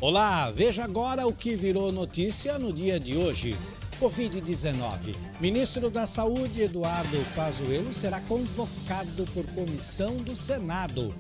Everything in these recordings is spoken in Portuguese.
Olá, veja agora o que virou notícia no dia de hoje. Covid-19. Ministro da Saúde, Eduardo Pazuello, será convocado por comissão do Senado.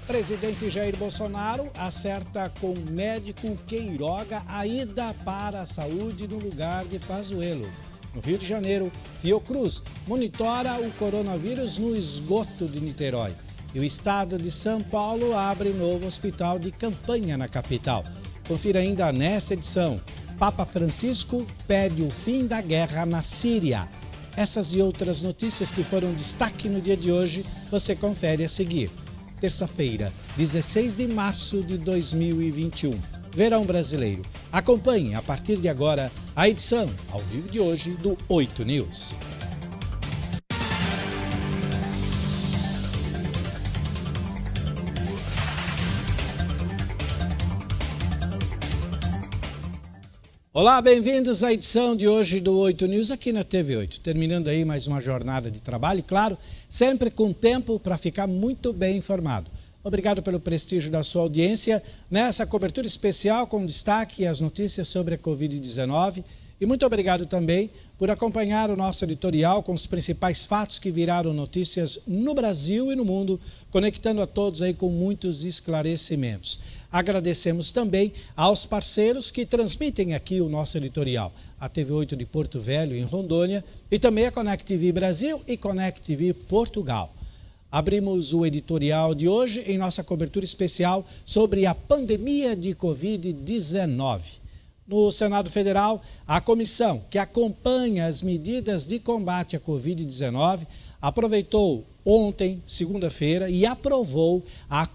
Presidente Jair Bolsonaro acerta com o médico Queiroga a ida para a saúde no lugar de Pazuello. No Rio de Janeiro, Fiocruz monitora o coronavírus no esgoto de Niterói. E o estado de São Paulo abre novo hospital de campanha na capital. Confira ainda nessa edição. Papa Francisco pede o fim da guerra na Síria. Essas e outras notícias que foram destaque no dia de hoje, você confere a seguir. Terça-feira, 16 de março de 2021. Verão brasileiro. Acompanhe, a partir de agora, a edição ao vivo de hoje do 8 News. Olá, bem-vindos à edição de hoje do 8 News aqui na TV 8. Terminando aí mais uma jornada de trabalho, claro, sempre com tempo para ficar muito bem informado. Obrigado pelo prestígio da sua audiência nessa cobertura especial com destaque às notícias sobre a Covid-19. E muito obrigado também por acompanhar o nosso editorial com os principais fatos que viraram notícias no Brasil e no mundo, conectando a todos aí com muitos esclarecimentos. Agradecemos também aos parceiros que transmitem aqui o nosso editorial, a TV 8 de Porto Velho, em Rondônia, e também a Connect TV Brasil e Connect TV Portugal. Abrimos o editorial de hoje em nossa cobertura especial sobre a pandemia de Covid-19. No Senado Federal, a comissão que acompanha as medidas de combate à Covid-19 aproveitou ontem, segunda-feira, e aprovou a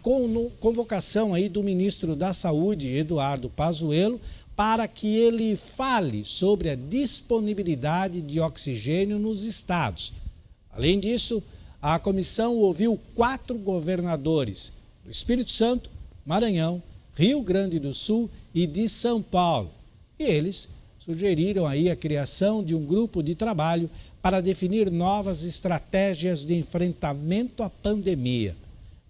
convocação aí do ministro da Saúde, Eduardo Pazuello, para que ele fale sobre a disponibilidade de oxigênio nos estados. Além disso, a comissão ouviu 4 governadores do Espírito Santo, Maranhão, Rio Grande do Sul e de São Paulo. E eles sugeriram aí a criação de um grupo de trabalho para definir novas estratégias de enfrentamento à pandemia.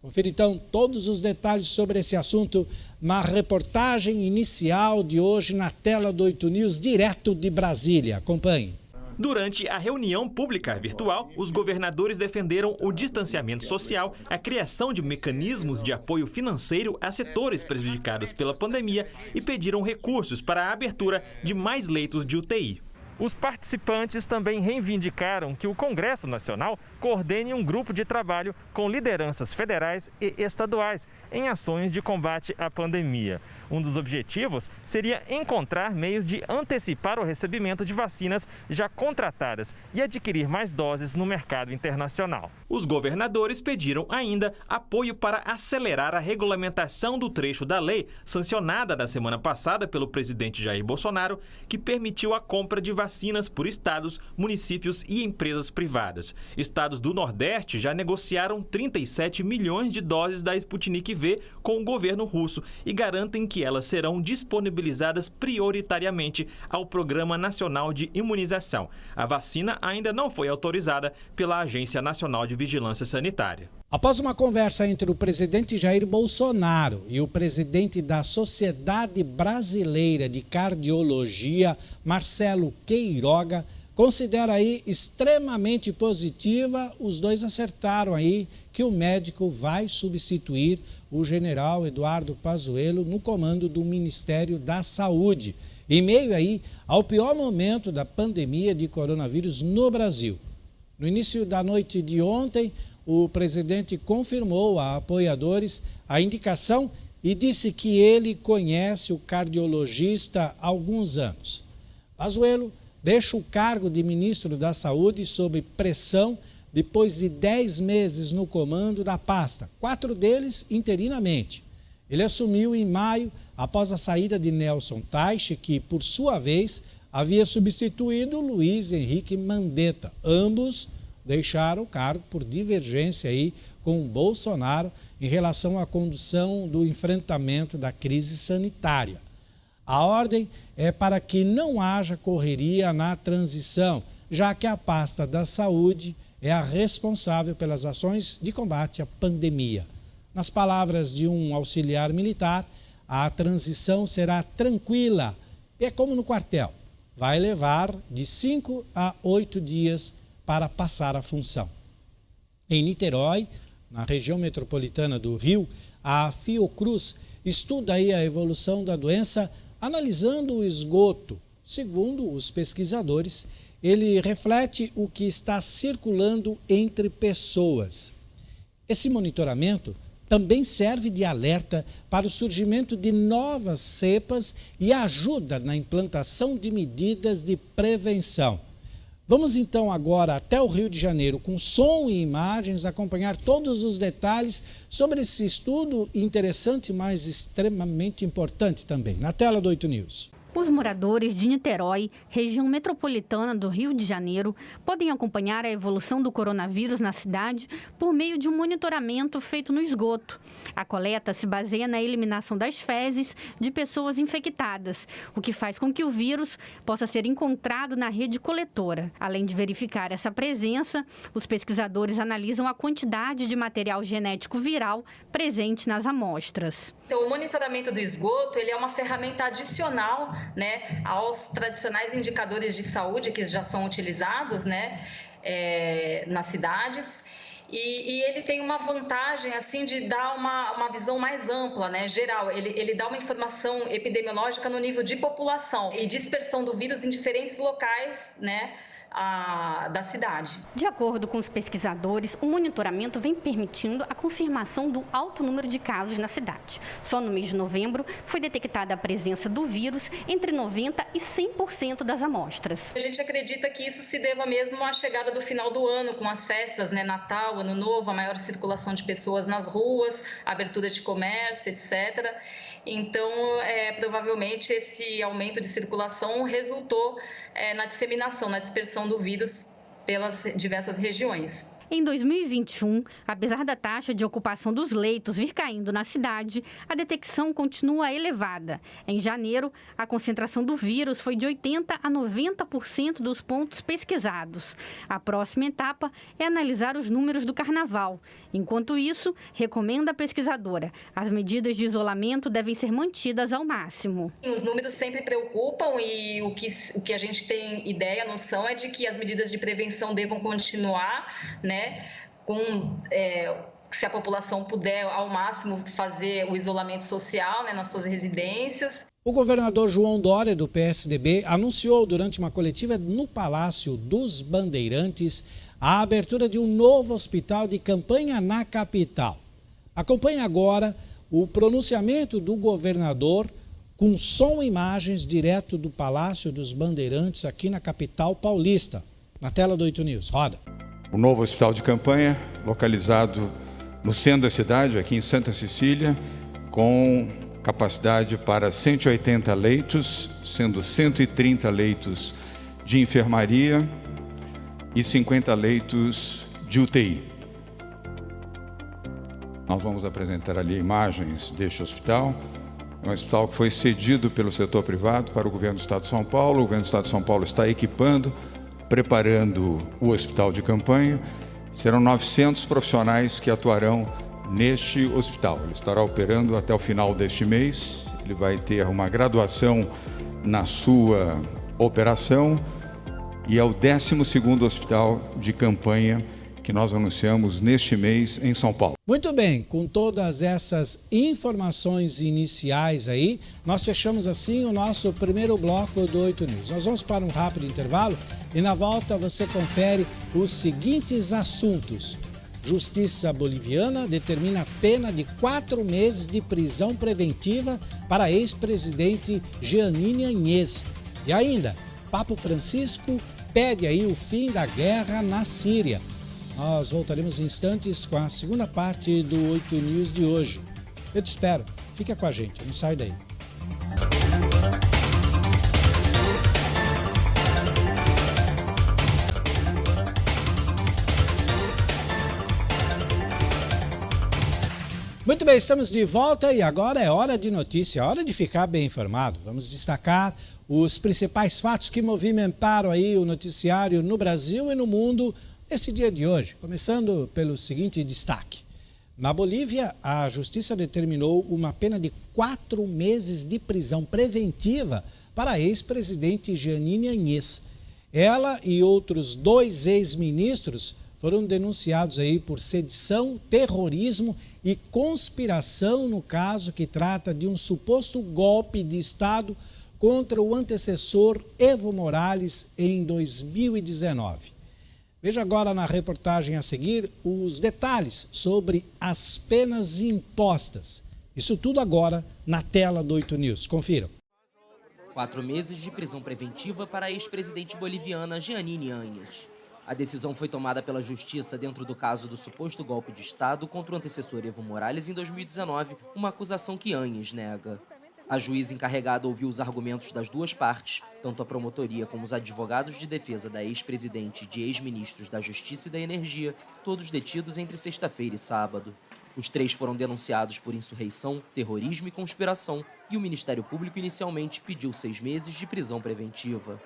Confira então todos os detalhes sobre esse assunto na reportagem inicial de hoje na tela do 8 News, direto de Brasília. Acompanhe. Durante a reunião pública virtual, os governadores defenderam o distanciamento social, a criação de mecanismos de apoio financeiro a setores prejudicados pela pandemia e pediram recursos para a abertura de mais leitos de UTI. Os participantes também reivindicaram que o Congresso Nacional coordene um grupo de trabalho com lideranças federais e estaduais em ações de combate à pandemia. Um dos objetivos seria encontrar meios de antecipar o recebimento de vacinas já contratadas e adquirir mais doses no mercado internacional. Os governadores pediram ainda apoio para acelerar a regulamentação do trecho da lei sancionada na semana passada pelo presidente Jair Bolsonaro, que permitiu a compra de vacinas por estados, municípios e empresas privadas. Estados do Nordeste já negociaram 37 milhões de doses da Sputnik V com o governo russo e garantem que elas serão disponibilizadas prioritariamente ao Programa Nacional de Imunização. A vacina ainda não foi autorizada pela Agência Nacional de Vigilância Sanitária. Após uma conversa entre o presidente Jair Bolsonaro e o presidente da Sociedade Brasileira de Cardiologia, Marcelo Queiroga, considera aí extremamente positiva, os dois acertaram aí que o médico vai substituir o general Eduardo Pazuello no comando do Ministério da Saúde, em meio aí ao pior momento da pandemia de coronavírus no Brasil. No início da noite de ontem, o presidente confirmou a apoiadores a indicação e disse que ele conhece o cardiologista há alguns anos. Pazuello deixa o cargo de ministro da Saúde sob pressão depois de 10 meses no comando da pasta, 4 deles interinamente. Ele assumiu em maio após a saída de Nelson Teich, que, por sua vez, havia substituído Luiz Henrique Mandetta. Ambos deixaram o cargo por divergência aí com o Bolsonaro em relação à condução do enfrentamento da crise sanitária. A ordem é para que não haja correria na transição, já que a pasta da saúde é a responsável pelas ações de combate à pandemia. Nas palavras de um auxiliar militar, a transição será tranquila. É como no quartel, vai levar de 5 a 8 dias para passar a função. Em Niterói, na região metropolitana do Rio, a Fiocruz estuda aí a evolução da doença analisando o esgoto. Segundo os pesquisadores, ele reflete o que está circulando entre pessoas. Esse monitoramento também serve de alerta para o surgimento de novas cepas e ajuda na implantação de medidas de prevenção. Vamos então agora até o Rio de Janeiro com som e imagens, acompanhar todos os detalhes sobre esse estudo interessante, mas extremamente importante também. Na tela do 8 News. Os moradores de Niterói, região metropolitana do Rio de Janeiro, podem acompanhar a evolução do coronavírus na cidade por meio de um monitoramento feito no esgoto. A coleta se baseia na eliminação das fezes de pessoas infectadas, o que faz com que o vírus possa ser encontrado na rede coletora. Além de verificar essa presença, os pesquisadores analisam a quantidade de material genético viral presente nas amostras. Então, o monitoramento do esgoto ele é uma ferramenta adicional, aos tradicionais indicadores de saúde que já são utilizados, nas cidades. E ele tem uma vantagem assim de dar uma visão mais ampla, geral. Ele dá uma informação epidemiológica no nível de população e dispersão do vírus em diferentes locais, da cidade. De acordo com os pesquisadores, o monitoramento vem permitindo a confirmação do alto número de casos na cidade. Só no mês de novembro foi detectada a presença do vírus entre 90% e 100% das amostras. A gente acredita que isso se deva mesmo à chegada do final do ano, com as festas, Natal, Ano Novo, a maior circulação de pessoas nas ruas, abertura de comércio, etc. Então, provavelmente esse aumento de circulação resultou na disseminação, na dispersão do vírus pelas diversas regiões. Em 2021, apesar da taxa de ocupação dos leitos vir caindo na cidade, a detecção continua elevada. Em janeiro, a concentração do vírus foi de 80% a 90% dos pontos pesquisados. A próxima etapa é analisar os números do carnaval. Enquanto isso, recomenda a pesquisadora, as medidas de isolamento devem ser mantidas ao máximo. Os números sempre preocupam e o que a gente tem ideia, noção é de que as medidas de prevenção devam continuar, se a população puder ao máximo fazer o isolamento social, nas suas residências. O governador João Dória, do PSDB, anunciou durante uma coletiva no Palácio dos Bandeirantes a abertura de um novo hospital de campanha na capital. Acompanhe agora o pronunciamento do governador com som e imagens direto do Palácio dos Bandeirantes aqui na capital paulista. Na tela do 8 News. Roda. O novo hospital de campanha, localizado no centro da cidade, aqui em Santa Cecília, com capacidade para 180 leitos, sendo 130 leitos de enfermaria e 50 leitos de UTI. Nós vamos apresentar ali imagens deste hospital. É um hospital que foi cedido pelo setor privado para o governo do Estado de São Paulo. O governo do Estado de São Paulo está equipando, preparando o hospital de campanha. Serão 900 profissionais que atuarão neste hospital. Ele estará operando até o final deste mês. Ele vai ter uma graduação na sua operação e é o 12º hospital de campanha que nós anunciamos neste mês em São Paulo. Muito bem, com todas essas informações iniciais aí, nós fechamos assim o nosso primeiro bloco do 8 News. Nós vamos para um rápido intervalo e na volta você confere os seguintes assuntos. Justiça boliviana determina pena de 4 meses de prisão preventiva para ex-presidente Jeanine Áñez. E ainda, Papa Francisco pede aí o fim da guerra na Síria. Nós voltaremos em instantes com a segunda parte do 8 News de hoje. Eu te espero. Fica com a gente. Não sai daí. Muito bem, estamos de volta e agora é hora de notícia, hora de ficar bem informado. Vamos destacar os principais fatos que movimentaram aí o noticiário no Brasil e no mundo nesse dia de hoje, começando pelo seguinte destaque. Na Bolívia, a justiça determinou uma pena de 4 meses de prisão preventiva para a ex-presidente Jeanine Áñez. Ela e outros 2 ex-ministros foram denunciados aí por sedição, terrorismo e conspiração no caso que trata de um suposto golpe de Estado contra o antecessor Evo Morales em 2019. Veja agora na reportagem a seguir os detalhes sobre as penas impostas. Isso tudo agora na tela do 8 News. Confiram. 4 meses de prisão preventiva para a ex-presidente boliviana Jeanine Áñez. A decisão foi tomada pela Justiça dentro do caso do suposto golpe de Estado contra o antecessor Evo Morales em 2019, uma acusação que Áñez nega. A juíza encarregada ouviu os argumentos das 2 partes, tanto a promotoria como os advogados de defesa da ex-presidente e de ex-ministros da Justiça e da Energia, todos detidos entre sexta-feira e sábado. Os 3 foram denunciados por insurreição, terrorismo e conspiração, e o Ministério Público inicialmente pediu 6 meses de prisão preventiva.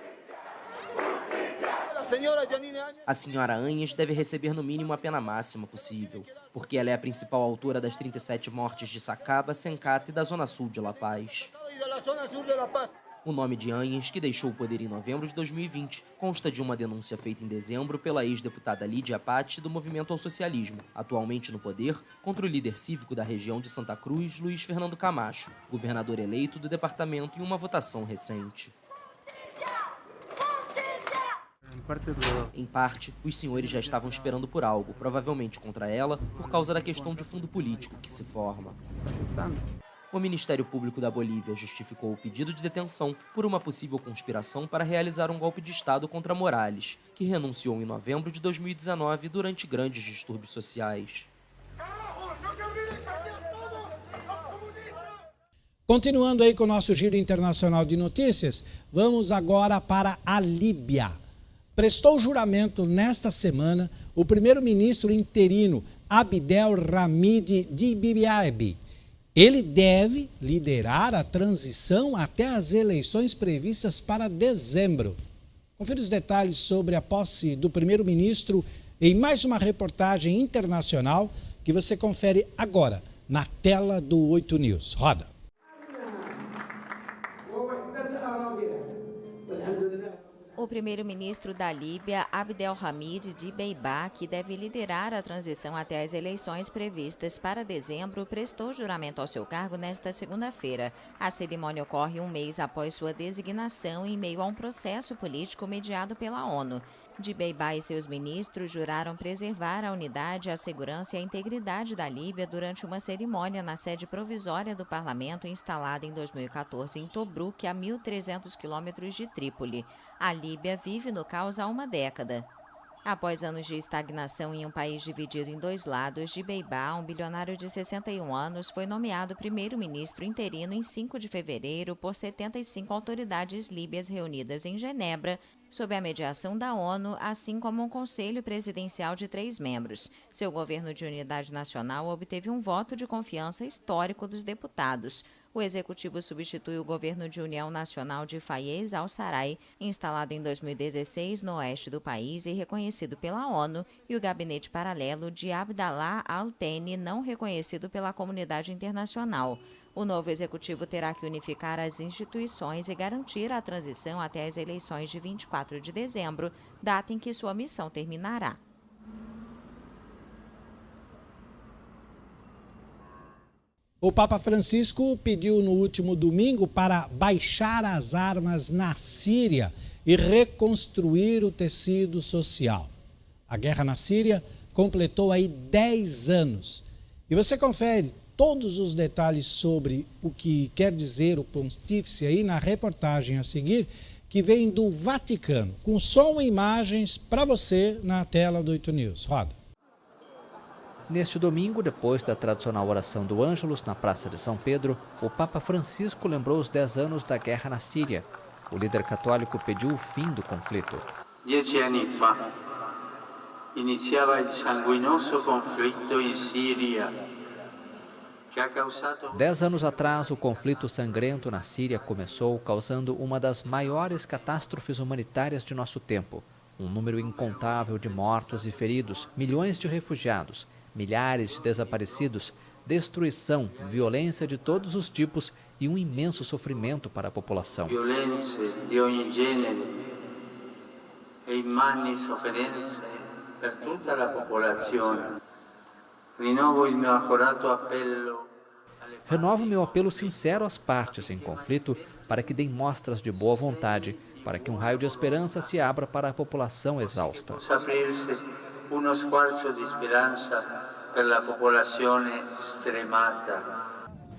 A senhora Áñez deve receber no mínimo a pena máxima possível, porque ela é a principal autora das 37 mortes de Sacaba, Sencate e da Zona Sul de La Paz. O nome de Áñez, que deixou o poder em novembro de 2020, consta de uma denúncia feita em dezembro pela ex-deputada Lídia Patti do Movimento ao Socialismo, atualmente no poder, contra o líder cívico da região de Santa Cruz, Luiz Fernando Camacho, governador eleito do departamento em uma votação recente. Em parte, os senhores já estavam esperando por algo, provavelmente contra ela, por causa da questão de fundo político que se forma. O Ministério Público da Bolívia justificou o pedido de detenção por uma possível conspiração para realizar um golpe de Estado contra Morales, que renunciou em novembro de 2019 durante grandes distúrbios sociais. Continuando aí com o nosso giro internacional de notícias, vamos agora para a Líbia. Prestou juramento nesta semana o primeiro-ministro interino Abdelhamid Dbeibeh. Ele deve liderar a transição até as eleições previstas para dezembro. Confira os detalhes sobre a posse do primeiro-ministro em mais uma reportagem internacional que você confere agora na tela do 8 News. Roda. O primeiro-ministro da Líbia, Abdelhamid Dbeibeh, que deve liderar a transição até as eleições previstas para dezembro, prestou juramento ao seu cargo nesta segunda-feira. A cerimônia ocorre um mês após sua designação em meio a um processo político mediado pela ONU. Dbeibeh e seus ministros juraram preservar a unidade, a segurança e a integridade da Líbia durante uma cerimônia na sede provisória do parlamento instalada em 2014 em Tobruk, a 1.300 quilômetros de Trípoli. A Líbia vive no caos há uma década. Após anos de estagnação em um país dividido em 2 lados, Dbeibeh, um bilionário de 61 anos, foi nomeado primeiro-ministro interino em 5 de fevereiro por 75 autoridades líbias reunidas em Genebra, sob a mediação da ONU, assim como um conselho presidencial de 3 membros. Seu governo de unidade nacional obteve um voto de confiança histórico dos deputados. O executivo substitui o governo de união nacional de Fayez al-Sarraj, instalado em 2016 no oeste do país e reconhecido pela ONU, e o gabinete paralelo de Abdallah al-Thani, não reconhecido pela comunidade internacional. O novo executivo terá que unificar as instituições e garantir a transição até as eleições de 24 de dezembro, data em que sua missão terminará. O Papa Francisco pediu no último domingo para baixar as armas na Síria e reconstruir o tecido social. A guerra na Síria completou aí 10 anos. E você confere todos os detalhes sobre o que quer dizer o pontífice aí na reportagem a seguir, que vem do Vaticano, com som e imagens para você na tela do 8 News. Roda. Neste domingo, depois da tradicional oração do Ângelus na Praça de São Pedro, o Papa Francisco lembrou os 10 anos da guerra na Síria. O líder católico pediu o fim do conflito. 10 anni fa iniziava il sanguinoso conflitto in Siria. 10 anos atrás, o conflito sangrento na Síria começou, causando uma das maiores catástrofes humanitárias de nosso tempo. Um número incontável de mortos e feridos, milhões de refugiados, milhares de desaparecidos, destruição, violência de todos os tipos e um imenso sofrimento para a população. Violenze di ogni genere e immani sofferenze per tutta la popolazione. Rinnovo il mio accorato appello. Renovo meu apelo sincero às partes em conflito para que deem mostras de boa vontade, para que um raio de esperança se abra para a população exausta. Possa aprirsi uno squarcio di speranza per la popolazione stremata.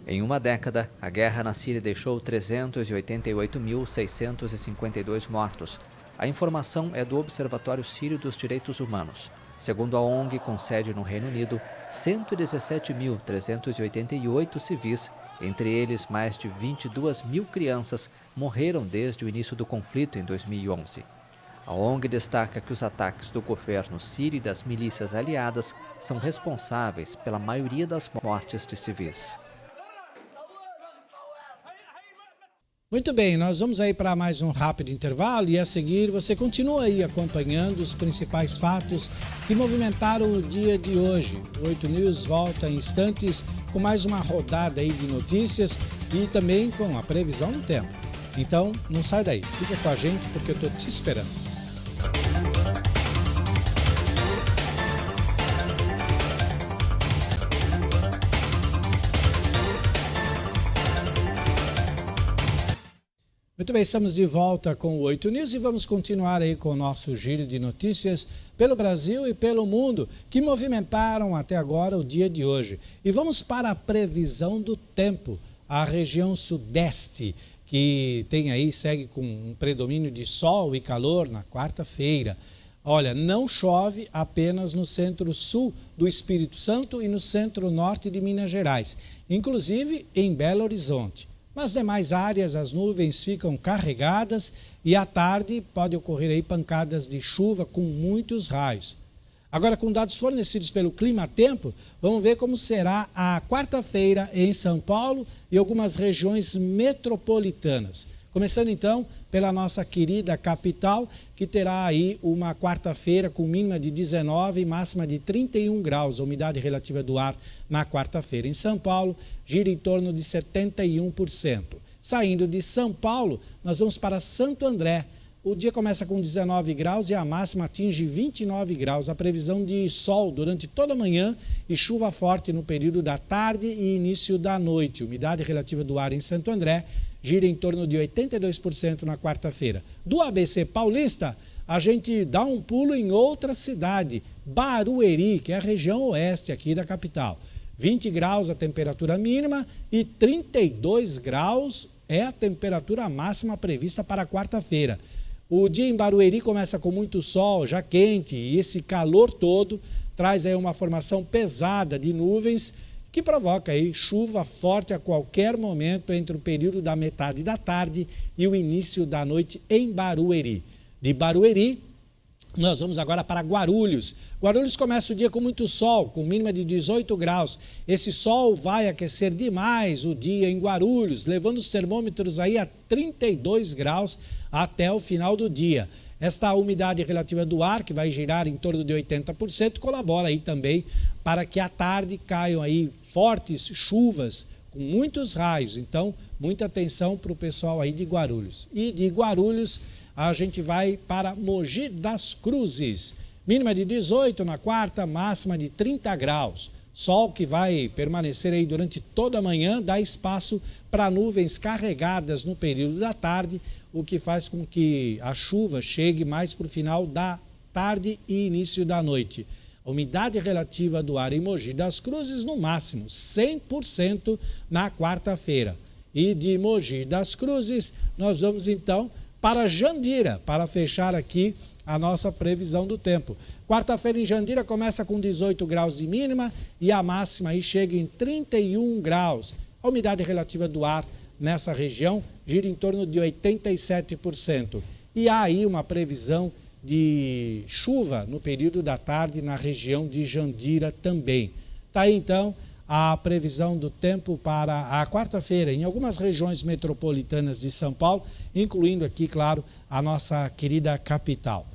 Em uma década, a guerra na Síria deixou 388.652 mortos. A informação é do Observatório Sírio dos Direitos Humanos. Segundo a ONG, com sede no Reino Unido, 117.388 civis, entre eles mais de 22 mil crianças, morreram desde o início do conflito em 2011. A ONG destaca que os ataques do governo sírio e das milícias aliadas são responsáveis pela maioria das mortes de civis. Muito bem, nós vamos aí para mais um rápido intervalo e a seguir você continua aí acompanhando os principais fatos que movimentaram o dia de hoje. O 8 News volta em instantes com mais uma rodada aí de notícias e também com a previsão do tempo. Então, não sai daí, fica com a gente porque eu estou te esperando. Muito bem, estamos de volta com o 8 News e vamos continuar aí com o nosso giro de notícias pelo Brasil e pelo mundo que movimentaram até agora o dia de hoje. E vamos para a previsão do tempo. A região sudeste, que tem aí, segue com um predomínio de sol e calor na quarta-feira. Olha, não chove apenas no centro-sul do Espírito Santo e no centro-norte de Minas Gerais, inclusive em Belo Horizonte. Nas demais áreas, as nuvens ficam carregadas e à tarde pode ocorrer aí pancadas de chuva com muitos raios. Agora, com dados fornecidos pelo Clima Tempo, vamos ver como será a quarta-feira em São Paulo e algumas regiões metropolitanas. Começando então pela nossa querida capital, que terá aí uma quarta-feira com mínima de 19 e máxima de 31 graus. A umidade relativa do ar na quarta-feira em São Paulo gira em torno de 71%. Saindo de São Paulo, nós vamos para Santo André. O dia começa com 19 graus e a máxima atinge 29 graus. A previsão de sol durante toda a manhã e chuva forte no período da tarde e início da noite. Umidade relativa do ar em Santo André gira em torno de 82% na quarta-feira. Do ABC Paulista, a gente dá um pulo em outra cidade, Barueri, que é a região oeste aqui da capital. 20 graus a temperatura mínima e 32 graus é a temperatura máxima prevista para a quarta-feira. O dia em Barueri começa com muito sol, já quente, e esse calor todo traz aí uma formação pesada de nuvens que provoca aí chuva forte a qualquer momento entre o período da metade da tarde e o início da noite em Barueri. De Barueri, nós vamos agora para Guarulhos. Guarulhos começa o dia com muito sol, com mínima de 18 graus. Esse sol vai aquecer demais o dia em Guarulhos, levando os termômetros aí a 32 graus até o final do dia. Esta umidade relativa do ar, que vai girar em torno de 80%, colabora aí também para que à tarde caiam aí fortes chuvas com muitos raios. Então, muita atenção para o pessoal aí de Guarulhos. E de Guarulhos, a gente vai para Mogi das Cruzes. Mínima de 18 na quarta, máxima de 30 graus. Sol que vai permanecer aí durante toda a manhã, dá espaço para nuvens carregadas no período da tarde, o que faz com que a chuva chegue mais para o final da tarde e início da noite. A umidade relativa do ar em Mogi das Cruzes, no máximo 100% na quarta-feira. E de Mogi das Cruzes, nós vamos então para Jandira, para fechar aqui a nossa previsão do tempo. Quarta-feira em Jandira começa com 18 graus de mínima e a máxima aí chega em 31 graus. A umidade relativa do ar nessa região gira em torno de 87%. E há aí uma previsão de chuva no período da tarde na região de Jandira também. Está aí então a previsão do tempo para a quarta-feira em algumas regiões metropolitanas de São Paulo, incluindo aqui, claro, a nossa querida capital.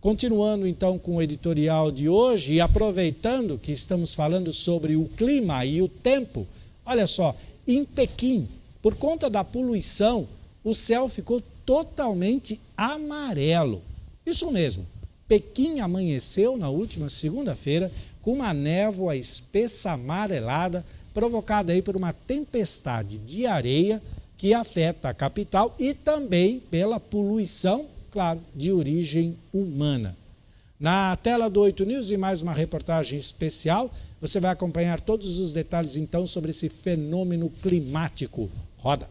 Continuando então com o editorial de hoje e aproveitando que estamos falando sobre o clima e o tempo, olha só, em Pequim, por conta da poluição, o céu ficou totalmente amarelo. Isso mesmo, Pequim amanheceu na última segunda-feira com uma névoa espessa amarelada provocada aí por uma tempestade de areia que afeta a capital e também pela poluição, claro, de origem humana. Na tela do 8 News e mais uma reportagem especial, você vai acompanhar todos os detalhes então sobre esse fenômeno climático. Roda!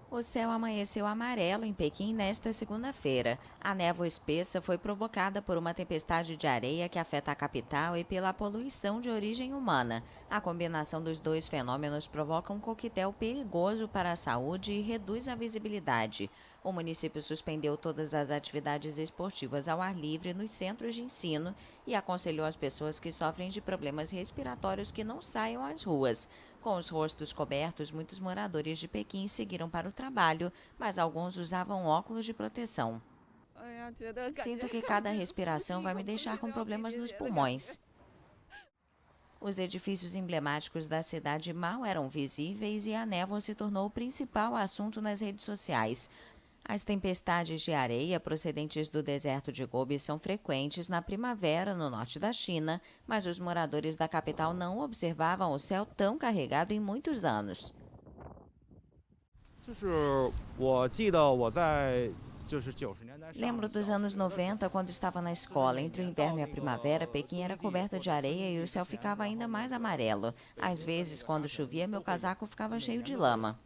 O céu amanheceu amarelo em Pequim nesta segunda-feira. A névoa espessa foi provocada por uma tempestade de areia que afeta a capital e pela poluição de origem humana. A combinação dos dois fenômenos provoca um coquetel perigoso para a saúde e reduz a visibilidade. O município suspendeu todas as atividades esportivas ao ar livre nos centros de ensino e aconselhou as pessoas que sofrem de problemas respiratórios que não saiam às ruas. Com os rostos cobertos, muitos moradores de Pequim seguiram para o trabalho, mas alguns usavam óculos de proteção. Sinto que cada respiração vai me deixar com problemas nos pulmões. Os edifícios emblemáticos da cidade mal eram visíveis e a névoa se tornou o principal assunto nas redes sociais. As tempestades de areia procedentes do deserto de Gobi são frequentes na primavera no norte da China, mas os moradores da capital não observavam o céu tão carregado em muitos anos. Lembro dos anos 90, quando estava na escola. Entre o inverno e a primavera, Pequim era coberta de areia e o céu ficava ainda mais amarelo. Às vezes, quando chovia, meu casaco ficava cheio de lama.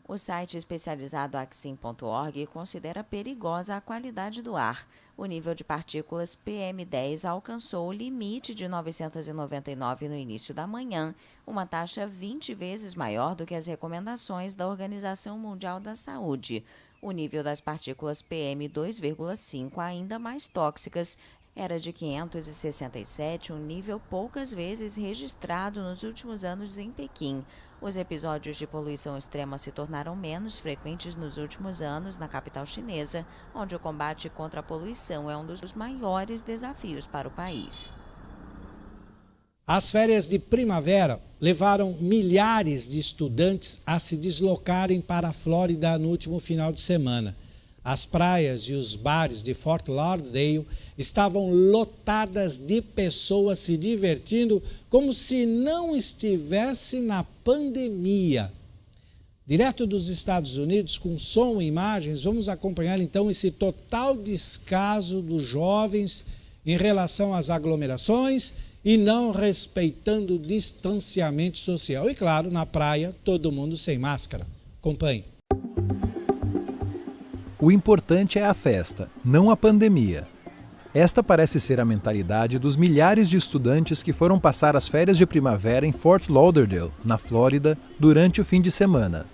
O site especializado Axim.org considera perigosa a qualidade do ar. O nível de partículas PM10 alcançou o limite de 999 no início da manhã, uma taxa 20 vezes maior do que as recomendações da Organização Mundial da Saúde. O nível das partículas PM2,5, ainda mais tóxicas, era de 567, um nível poucas vezes registrado nos últimos anos em Pequim. Os episódios de poluição extrema se tornaram menos frequentes nos últimos anos na capital chinesa, onde o combate contra a poluição é um dos maiores desafios para o país. As férias de primavera levaram milhares de estudantes a se deslocarem para a Flórida no último final de semana. As praias e os bares de Fort Lauderdale estavam lotadas de pessoas se divertindo como se não estivesse na pandemia. Direto dos Estados Unidos, com som e imagens, vamos acompanhar então esse total descaso dos jovens em relação às aglomerações e não respeitando o distanciamento social. E claro, na praia, todo mundo sem máscara. Acompanhe. O importante é a festa, não a pandemia. Esta parece ser a mentalidade dos milhares de estudantes que foram passar as férias de primavera em Fort Lauderdale, na Flórida, durante o fim de semana.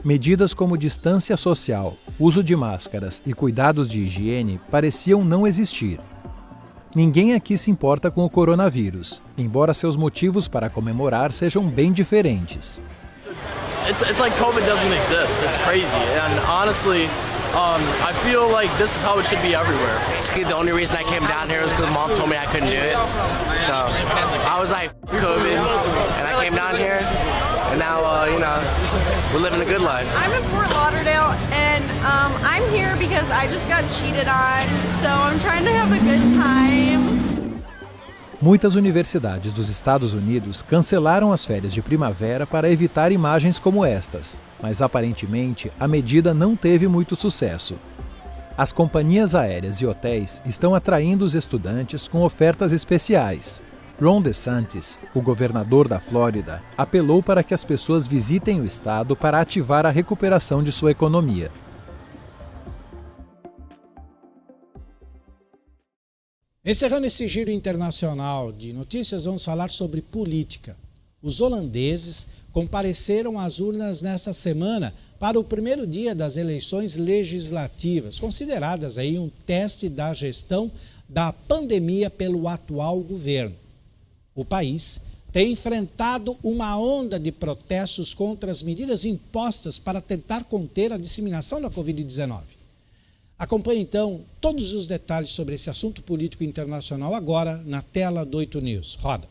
Medidas como distância social, uso de máscaras e cuidados de higiene pareciam não existir. Ninguém aqui se importa com o coronavírus, embora seus motivos para comemorar sejam bem diferentes. It's like COVID doesn't exist. It's crazy. And honestly, I feel like this is how it should be everywhere. Basically, the only reason I came down here was because Mom told me I couldn't do it. So I was like, COVID, and I came down here, and now, we're living a good life. I'm in Fort Lauderdale, and I'm here because I just got cheated on, so I'm trying to have a good time. Muitas universidades dos Estados Unidos cancelaram as férias de primavera para evitar imagens como estas, mas aparentemente a medida não teve muito sucesso. As companhias aéreas e hotéis estão atraindo os estudantes com ofertas especiais. Ron DeSantis, o governador da Flórida, apelou para que as pessoas visitem o estado para ativar a recuperação de sua economia. Encerrando esse giro internacional de notícias, vamos falar sobre política. Os holandeses compareceram às urnas nesta semana para o primeiro dia das eleições legislativas, consideradas aí um teste da gestão da pandemia pelo atual governo. O país tem enfrentado uma onda de protestos contra as medidas impostas para tentar conter a disseminação da Covid-19. Acompanhe, então, todos os detalhes sobre esse assunto político internacional agora na tela do 8 News. Roda.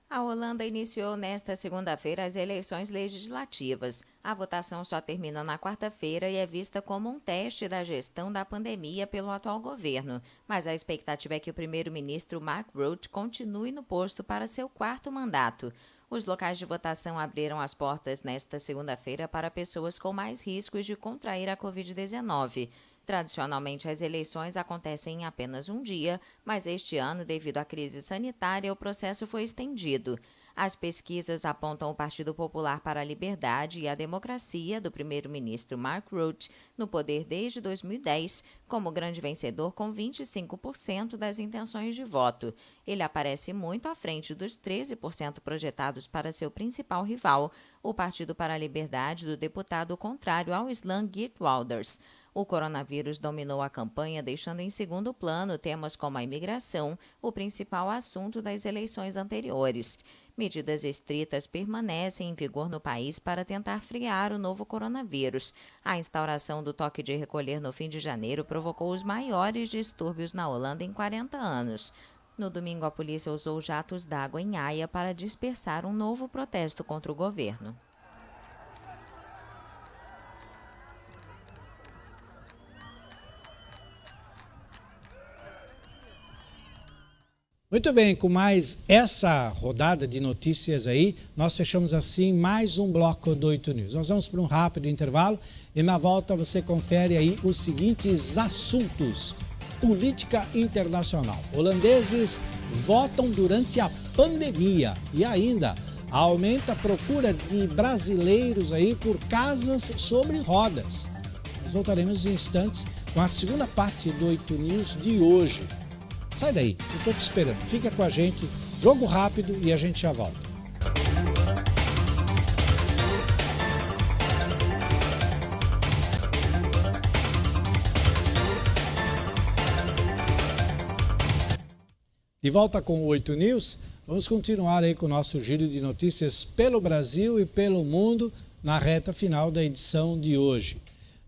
A Holanda iniciou nesta segunda-feira as eleições legislativas. A votação só termina na quarta-feira e é vista como um teste da gestão da pandemia pelo atual governo. Mas a expectativa é que o primeiro-ministro Mark Rutte continue no posto para seu 4º mandato. Os locais de votação abriram as portas nesta segunda-feira para pessoas com mais riscos de contrair a Covid-19. Tradicionalmente, as eleições acontecem em apenas um dia, mas este ano, devido à crise sanitária, o processo foi estendido. As pesquisas apontam o Partido Popular para a Liberdade e a Democracia do primeiro-ministro Mark Rutte, no poder desde 2010, como grande vencedor com 25% das intenções de voto. Ele aparece muito à frente dos 13% projetados para seu principal rival, o Partido para a Liberdade do deputado contrário ao Islã Geert Wilders. O coronavírus dominou a campanha, deixando em segundo plano temas como a imigração, o principal assunto das eleições anteriores. Medidas estritas permanecem em vigor no país para tentar frear o novo coronavírus. A instauração do toque de recolher no fim de janeiro provocou os maiores distúrbios na Holanda em 40 anos. No domingo, a polícia usou jatos d'água em Haia para dispersar um novo protesto contra o governo. Muito bem, com mais essa rodada de notícias aí, nós fechamos assim mais um bloco do 8 News. Nós vamos para um rápido intervalo e na volta você confere aí os seguintes assuntos. Política internacional. Holandeses votam durante a pandemia e ainda aumenta a procura de brasileiros aí por casas sobre rodas. Nós voltaremos em instantes com a segunda parte do 8 News de hoje. Sai daí, eu estou te esperando. Fica com a gente, jogo rápido e a gente já volta. De volta com o 8 News, vamos continuar aí com o nosso giro de notícias pelo Brasil e pelo mundo na reta final da edição de hoje.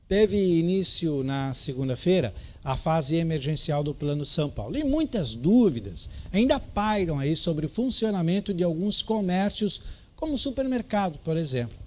Teve início na segunda-feira a fase emergencial do Plano São Paulo. E muitas dúvidas ainda pairam aí sobre o funcionamento de alguns comércios, como o supermercado, por exemplo.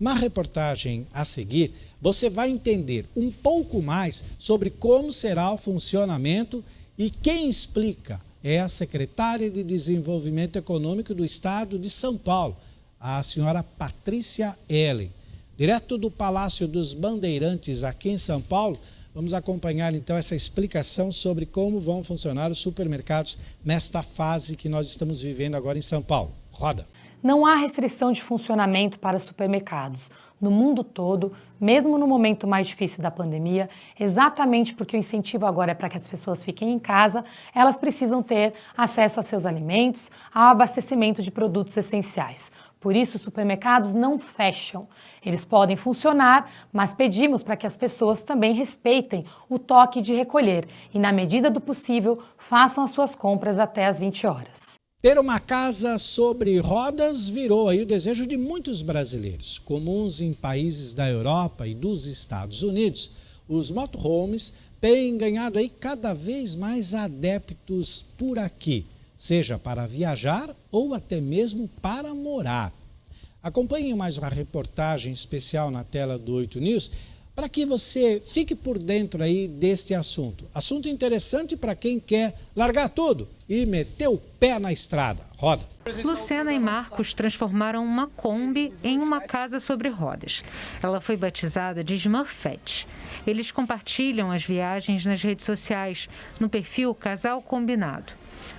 Na reportagem a seguir, você vai entender um pouco mais sobre como será o funcionamento e quem explica é a secretária de Desenvolvimento Econômico do Estado de São Paulo, a senhora Patrícia Ellen. Direto do Palácio dos Bandeirantes, aqui em São Paulo, vamos acompanhar então essa explicação sobre como vão funcionar os supermercados nesta fase que nós estamos vivendo agora em São Paulo. Roda. Não há restrição de funcionamento para supermercados no mundo todo, mesmo no momento mais difícil da pandemia, exatamente porque o incentivo agora é para que as pessoas fiquem em casa, elas precisam ter acesso a seus alimentos, ao abastecimento de produtos essenciais. Por isso, os supermercados não fecham. Eles podem funcionar, mas pedimos para que as pessoas também respeitem o toque de recolher e, na medida do possível, façam as suas compras até às 20 horas. Ter uma casa sobre rodas virou aí o desejo de muitos brasileiros. Comuns em países da Europa e dos Estados Unidos, os motorhomes têm ganhado aí cada vez mais adeptos por aqui, seja para viajar ou até mesmo para morar. Acompanhe mais uma reportagem especial na tela do 8 News para que você fique por dentro aí deste assunto. Assunto interessante para quem quer largar tudo e meter o pé na estrada. Roda. Lucena e Marcos transformaram uma Kombi em uma casa sobre rodas. Ela foi batizada de Smurfette. Eles compartilham as viagens nas redes sociais, no perfil Casal Combinado.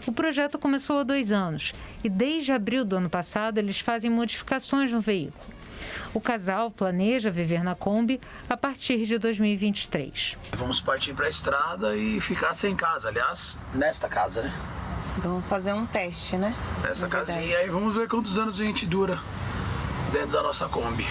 O projeto começou há 2 anos e desde abril do ano passado eles fazem modificações no veículo. O casal planeja viver na Kombi a partir de 2023. Vamos partir para a estrada e ficar sem casa, aliás, nesta casa, né? Vamos fazer um teste, né? Nessa casinha, aí vamos ver quantos anos a gente dura dentro da nossa Kombi.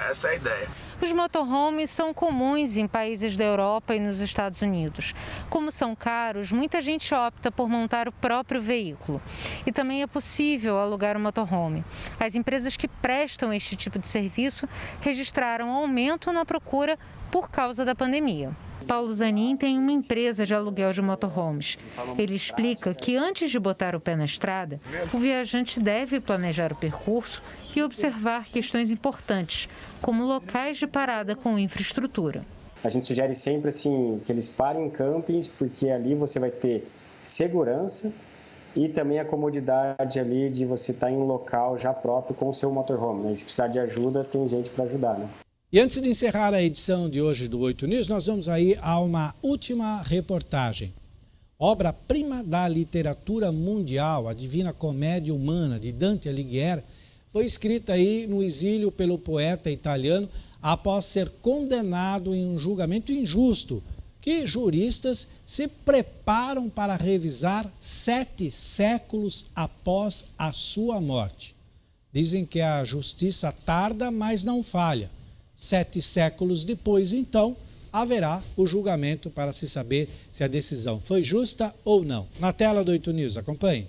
Essa é a ideia. Os motorhomes são comuns em países da Europa e nos Estados Unidos. Como são caros, muita gente opta por montar o próprio veículo. E também é possível alugar um motorhome. As empresas que prestam este tipo de serviço registraram aumento na procura por causa da pandemia. Paulo Zanin tem uma empresa de aluguel de motorhomes. Ele explica que antes de botar o pé na estrada, o viajante deve planejar o percurso e observar questões importantes, como locais de parada com infraestrutura. A gente sugere sempre assim, que eles parem em campings, porque ali você vai ter segurança e também a comodidade ali de você estar em um local já próprio com o seu motorhome, né? E se precisar de ajuda, tem gente para ajudar, né? E antes de encerrar a edição de hoje do 8 News, nós vamos aí a uma última reportagem. Obra-prima da literatura mundial, a Divina Comédia Humana, de Dante Alighieri, foi escrita aí no exílio pelo poeta italiano após ser condenado em um julgamento injusto, que juristas se preparam para revisar 7 séculos após a sua morte. Dizem que a justiça tarda, mas não falha. 7 séculos depois, então, haverá o julgamento para se saber se a decisão foi justa ou não. Na tela do 8 News, acompanhe.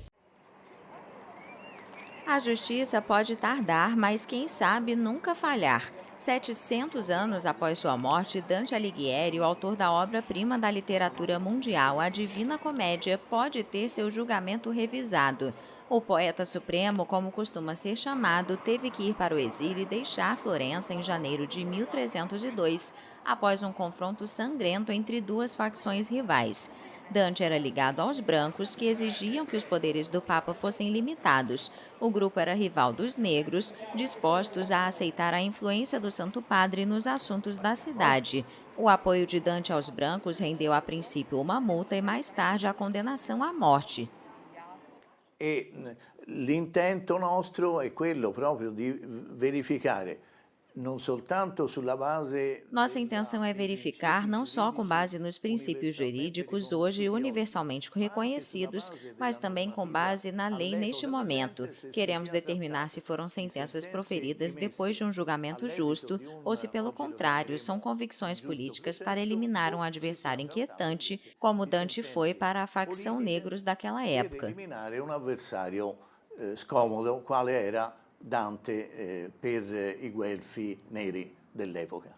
A justiça pode tardar, mas quem sabe nunca falhar. 700 anos após sua morte, Dante Alighieri, o autor da obra-prima da literatura mundial, A Divina Comédia, pode ter seu julgamento revisado. O poeta supremo, como costuma ser chamado, teve que ir para o exílio e deixar Florença em janeiro de 1302, após um confronto sangrento entre 2 facções rivais. Dante era ligado aos brancos, que exigiam que os poderes do Papa fossem limitados. O grupo era rival dos negros, dispostos a aceitar a influência do Santo Padre nos assuntos da cidade. O apoio de Dante aos brancos rendeu a princípio uma multa e mais tarde a condenação à morte. E l'intento nostro è quello proprio di verificare non soltanto sulla base. Nossa intenção é verificar, não só com base nos princípios jurídicos hoje universalmente reconhecidos, mas também com base na lei neste momento. Queremos determinar se foram sentenças proferidas depois de um julgamento justo ou se, pelo contrário, são convicções políticas para eliminar um adversário inquietante, como Dante foi para a facção negros daquela época. Eliminare um adversário scomodo, quale era Dante per i guelfi neri dell'epoca.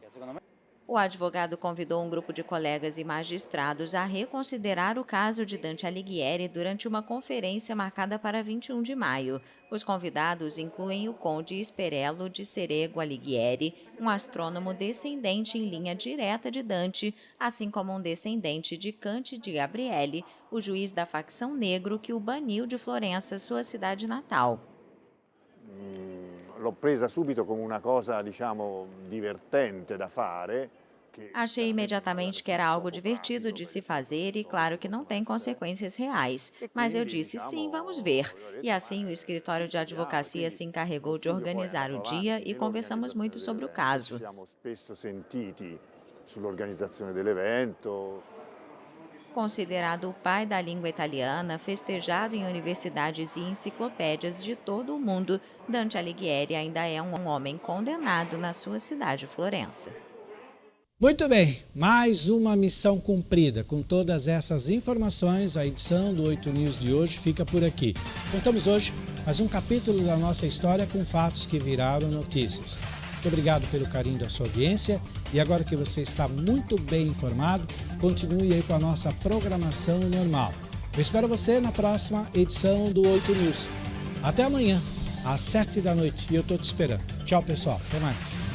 O advogado convidou um grupo de colegas e magistrados a reconsiderar o caso de Dante Alighieri durante uma conferência marcada para 21 de maio. Os convidados incluem o conde Sperello de Serego Alighieri, um astrônomo descendente em linha direta de Dante, assim como um descendente de Cante de Gabriele, o juiz da facção negro que o baniu de Florença, sua cidade natal. L'ho presa subito come una cosa, diciamo, divertente da fare. Achei imediatamente que era algo divertido de se fazer e claro que não tem consequências reais. Mas eu disse, sim, vamos ver. E assim o escritório de advocacia se encarregou de organizar o dia e conversamos muito sobre o caso. Siamo spesso sentiti sull'organizzazione dell'evento. Considerado o pai da língua italiana, festejado em universidades e enciclopédias de todo o mundo, Dante Alighieri ainda é um homem condenado na sua cidade, Florença. Muito bem, mais uma missão cumprida. Com todas essas informações, a edição do 8 News de hoje fica por aqui. Contamos hoje mais um capítulo da nossa história com fatos que viraram notícias. Muito obrigado pelo carinho da sua audiência e agora que você está muito bem informado, continue aí com a nossa programação normal. Eu espero você na próxima edição do 8 News. Até amanhã, às 7 da noite, e eu estou te esperando. Tchau, pessoal. Até mais.